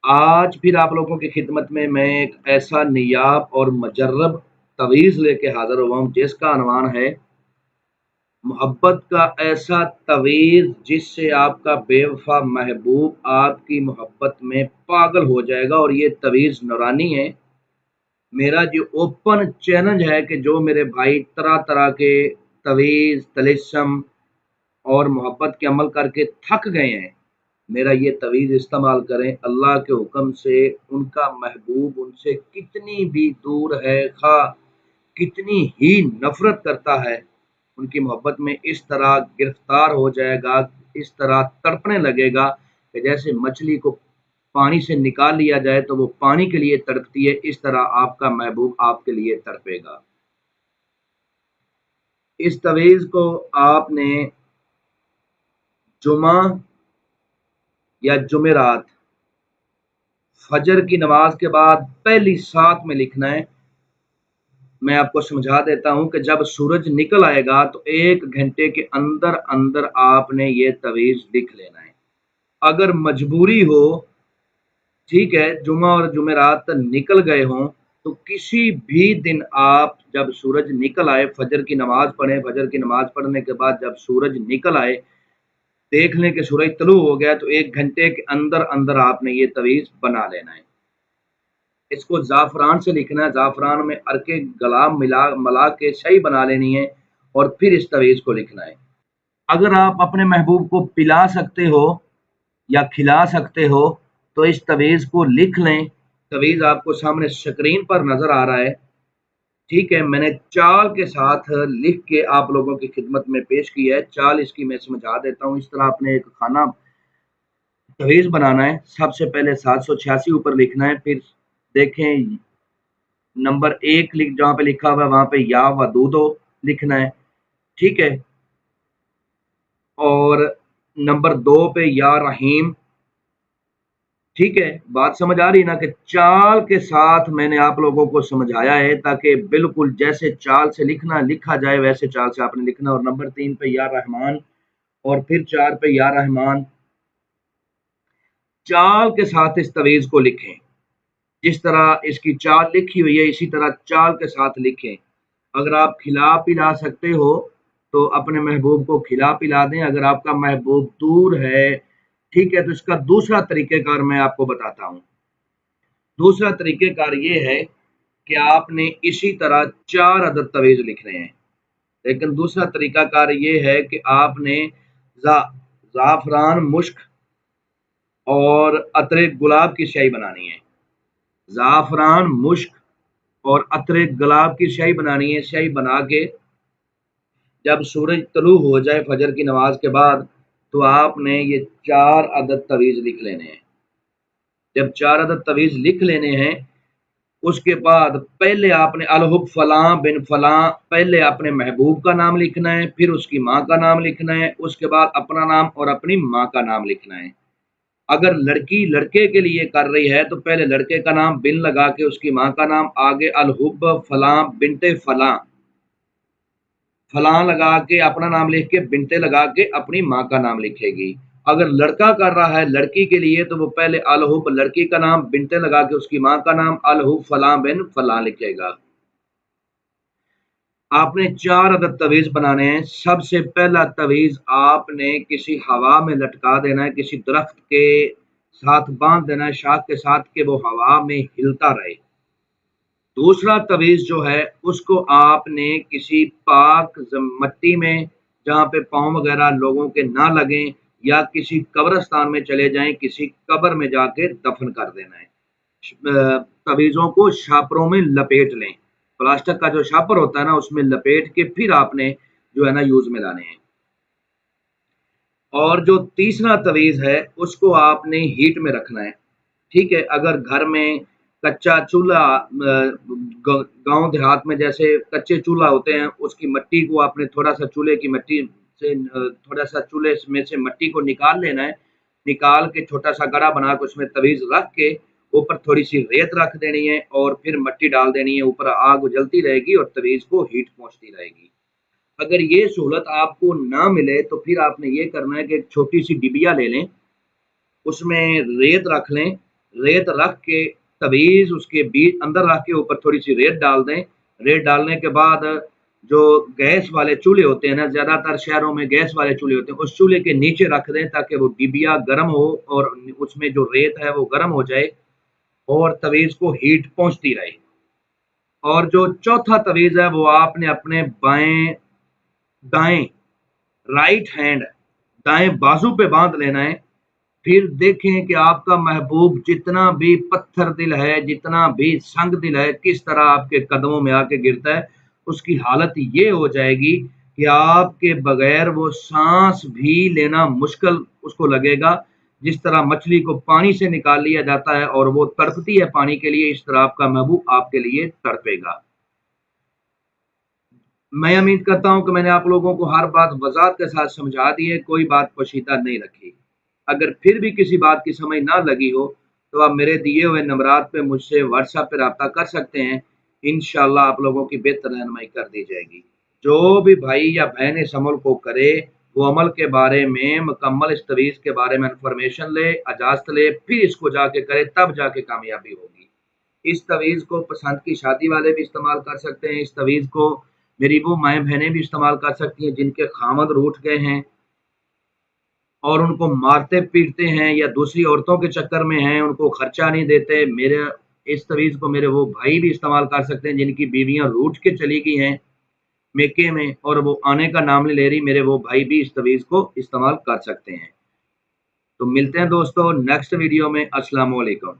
आज फिर आप लोगों की खिदमत में मैं एक ऐसा नियाब और मजर्रब तवीज़ लेके हाज़िर हुआ हूँ जिसका अनवान है मोहब्बत का ऐसा तवीज़ जिससे आपका बेवफा महबूब आपकी मोहब्बत में पागल हो जाएगा। और ये तवीज़ नूरानी है। मेरा जो ओपन चैलेंज है कि जो मेरे भाई तरह तरह के तवीज़ तलिस्म और मोहब्बत के अमल करके थक गए हैं, मेरा ये तवीज़ इस्तेमाल करें। अल्लाह के हुक्म से उनका महबूब उनसे कितनी भी दूर है, खा कितनी ही नफरत करता है, उनकी मोहब्बत में इस तरह गिरफ्तार हो जाएगा, इस तरह तड़पने लगेगा कि जैसे मछली को पानी से निकाल लिया जाए तो वो पानी के लिए तड़पती है, इस तरह आपका महबूब आपके लिए तड़पेगा। इस तवीज़ को आपने जुमा या जुमेरात फजर की नमाज के बाद पहली सात में लिखना है। मैं आपको समझा देता हूं कि जब सूरज निकल आएगा तो 1 घंटे के अंदर अंदर आपने ये तवीज़ लिख लेना है। अगर मजबूरी हो, ठीक है, जुमा और जुमेरात निकल गए हों, तो किसी भी दिन आप जब सूरज निकल आए फजर की नमाज पढ़ें। फजर की नमाज पढ़ने के बाद जब सूरज निकल आए, देख लें कि सूरज तलू हो गया, तो 1 घंटे के अंदर अंदर आपने ये तवीज़ बना लेना है। इसको ज़ाफ़रान से लिखना है, ज़ाफ़रान में अर्के गुलाब मिला के शाही बना लेनी है और फिर इस तवीज़ को लिखना है। अगर आप अपने महबूब को पिला सकते हो या खिला सकते हो तो इस तवीज़ को लिख लें। तवीज़ आपको सामने स्क्रीन पर नज़र आ रहा है, ठीक है। मैंने चाल के साथ लिख के आप लोगों की खिदमत में पेश की है। चाल इसकी मैं समझा देता हूँ। इस तरह आपने एक खाना तवीज़ बनाना है। सबसे पहले 786 ऊपर लिखना है, फिर देखें नंबर 1 लिख जहाँ पे लिखा हुआ है वहाँ पे या वदूदो लिखना है, ठीक है। और नंबर 2 पे या रहीम, ठीक है। बात समझ आ रही ना कि चाल के साथ मैंने आप लोगों को समझाया है ताकि बिल्कुल जैसे चाल से लिखना लिखा जाए वैसे चाल से आपने लिखना। और नंबर 3 पे या रहमान और फिर 4 पे या रहमान। चाल के साथ इस तवीज़ को लिखें, जिस तरह इसकी चाल लिखी हुई है इसी तरह चाल के साथ लिखें। अगर आप खिला पिला सकते हो तो अपने महबूब को खिला पिला दें। अगर आपका महबूब दूर है, ठीक है, तो इसका दूसरा तरीक़ेकार मैं आपको बताता हूँ। दूसरा तरीक़ेकार ये है कि आपने इसी तरह 4 अदद तवीज़ लिखने हैं, लेकिन दूसरा तरीक़ाकार ये है कि आपने ज़ाफ़रान, मुश्क और अतरे गुलाब की स्याही बनानी है। ज़ाफ़रान, मुश्क और अतरे गुलाब की स्याही बनानी है। स्याही बना के जब सूरज तलू हो जाए फजर की नमाज के बाद, तो आपने ये 4 अदद तवीज़ लिख लेने हैं। जब 4 अदद तवीज़ लिख लेने हैं, उसके बाद पहले आपने अलहुब फलां बिन फलां, पहले अपने महबूब का नाम लिखना है, फिर उसकी माँ का नाम लिखना है, उसके बाद अपना नाम और अपनी माँ का नाम लिखना है। अगर लड़की लड़के के लिए कर रही है तो पहले लड़के का नाम बिन लगा के उसकी माँ का नाम, आगे अलहुब फलां बिनते फलां, फलां लगा के अपना नाम लिख के बिनते लगा के अपनी माँ का नाम लिखेगी। अगर लड़का कर रहा है लड़की के लिए तो वो पहले अलहुब लड़की का नाम बिनते लगा के उसकी माँ का नाम अलहुब फलां बिन फलां लिखेगा। आपने 4 अदद तवीज़ बनाने हैं। सबसे पहला तवीज़ आपने किसी हवा में लटका देना है, किसी दरख्त के साथ बांध देना है, शाख के साथ, कि वो हवा में हिलता रहे। दूसरा तवीज़ जो है उसको आपने किसी पाक मिट्टी में, जहाँ पे पाँव वगैरह लोगों के ना लगें, या किसी कब्रिस्तान में चले जाएं, किसी कब्र में जाके दफन कर देना है। तवीज़ों को शापरों में लपेट लें, प्लास्टिक का जो शापर होता है ना उसमें लपेट के फिर आपने जो है ना यूज में लाने हैं। और जो तीसरा तवीज़ है उसको आपने हीट में रखना है, ठीक है। अगर घर में कच्चा चूल्हा, गांव देहात में जैसे कच्चे चूल्हा होते हैं, उसकी मिट्टी को आपने थोड़ा सा चूल्हे की मिट्टी से थोड़ा सा चूल्हे में से मिट्टी को निकाल लेना है। निकाल के छोटा सा गड़ा बना के उसमें तवीज़ रख के ऊपर थोड़ी सी रेत रख देनी है और फिर मिट्टी डाल देनी है। ऊपर आग जलती रहेगी और तवीज़ को हीट पहुंचती रहेगी। अगर ये सहूलत आपको ना मिले तो फिर आपने ये करना है कि एक छोटी सी डिबिया ले लें, उसमें रेत रख लें रेत रख के तवीज़ उसके बीच अंदर रख के ऊपर थोड़ी सी रेत डाल दें। रेत डालने के बाद जो गैस वाले चूल्हे होते हैं ना, ज़्यादातर शहरों में गैस वाले चूल्हे होते हैं, उस चूल्हे के नीचे रख दें ताकि वो डिबिया गर्म हो और उसमें जो रेत है वो गर्म हो जाए और तवीज़ को हीट पहुंचती रहे। और जो चौथा तवीज़ है वो आपने अपने बाएं दाएं राइट हैंड दाएं बाजू पे बांध लेना है। फिर देखें कि आपका महबूब जितना भी पत्थर दिल है, जितना भी संग दिल है, किस तरह आपके कदमों में आके गिरता है। उसकी हालत ये हो जाएगी कि आपके बगैर वो सांस भी लेना मुश्किल उसको लगेगा। जिस तरह मछली को पानी से निकाल लिया जाता है और वो तड़पती है पानी के लिए, इस तरह आपका महबूब आपके लिए तड़पेगा। मैं उम्मीद करता हूं कि मैंने आप लोगों को हर बात वजाहत के साथ समझा दी है, कोई बात पोशीदा नहीं रखी। अगर फिर भी किसी बात की समझ ना लगी हो तो आप मेरे दिए हुए नंबरात पे मुझसे व्हाट्सएप पे रब्ता कर सकते हैं। इंशाल्लाह आप लोगों की बेहतर रहनुमाई कर दी जाएगी। जो भी भाई या बहन इस अमल को करे, वो अमल के बारे में मुकम्मल इस तवीज़ के बारे में इंफॉर्मेशन ले, इजाज़त ले, फिर इसको जाके करे, तब जाके कामयाबी होगी। इस तवीज़ को पसंद की शादी वाले भी इस्तेमाल कर सकते हैं। इस तवीज़ को मेरी वो माएँ बहनें भी इस्तेमाल कर सकती हैं जिनके खामद रूठ गए हैं और उनको मारते पीटते हैं या दूसरी औरतों के चक्कर में हैं, उनको खर्चा नहीं देते। मेरे इस तवीज़ को मेरे वो भाई भी इस्तेमाल कर सकते हैं जिनकी बीवियाँ रूठ के चली गई हैं मेके में और वो आने का नाम नहीं ले रही। मेरे वो भाई भी इस तवीज़ को इस्तेमाल कर सकते हैं। तो मिलते हैं दोस्तों नेक्स्ट वीडियो में। अस्सलाम वालेकुम।